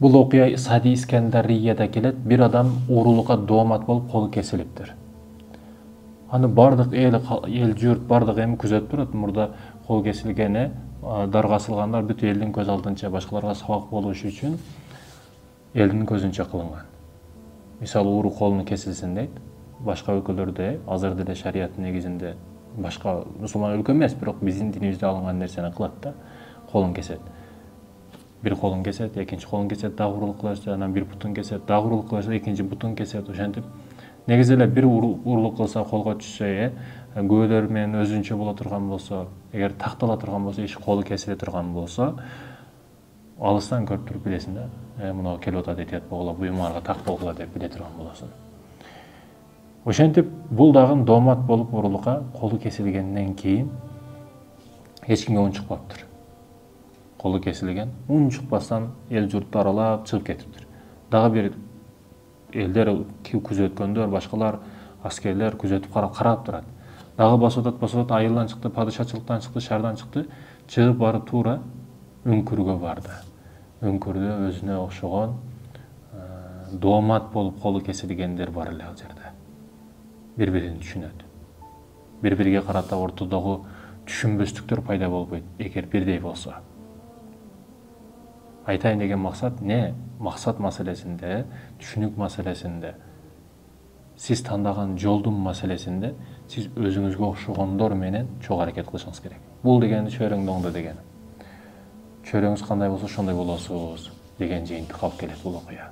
Бул окуя Сади Искендарияда келет. Bir адам уурулукка доомат болуп колу кесилиптир. Аны бардык эл журт бардык эми күзөтүп турат. Мурда кол кесилгени, дарга асылгандар бүт элдин көз алдынча башкаларга сабак болуш үчүн элдин көзүнчө кылынган. Мисалы ууру колуну кесилсин дейт. Башка өлкөлөрдө азыр деле шариаттын негизинде башка мусулман өлкө эмес, бирок биздин динибизде алынган нерсени кылат да, колун кесет. Bir kolun keset, ikinci kolun keset, dağ uruluklarsa, anam bir butun keset, dağ uruluklarsa, ikinci butun keset, oşantip. Negizele bir uruluk kılsa, kolga düşse, göğler men özünçe bola turgan bolsa, eğer taktala turgan bolsa, iş kolu kesile turgan bolsa, alıstan körüp turup bilesin de, muna kelota detiyat boğula, buyumarga tak boğula dep bile turgan bolasın. Oşantip, bul dağın domat bolup urulukka kolu kesilgenden keyin hiç kimge un çıkmaptır. Kolu kesilgen, un çıkmasdan el jurttu aralap çıkıp ketiptir. Dağı bir elder күзөткөндөр, başkalar askerler күзөтүп карап турат. Dağı basıdat айылдан çıktı, padişahçılıktan çıktı, şardan çıktı, çıkıp barıp tuura Үңкүргө барды. Үңкүрдө өзүнө окшогон доомат болуп колу кесилгендер бар эле ал жерде. Бири-бирин түшүнөт. Бири-бириге карата ортодогу түшүнбөстүктөр пайда болбойт, эгер бирдей болсо. Айтайын деген максат не? Максат маселесинде, түшүнүк маселесинде, сиз тандаган жолдун маселесинде сиз өзүңүзгө окшогондор менен чогуу аракет кылышыңыз керек. Бул дегенди чөйрөңдү оңдо дегени. Чөйрөңүз кандай болсо ошондой болосуз деген жыйынтыкка алып келет бул окуя.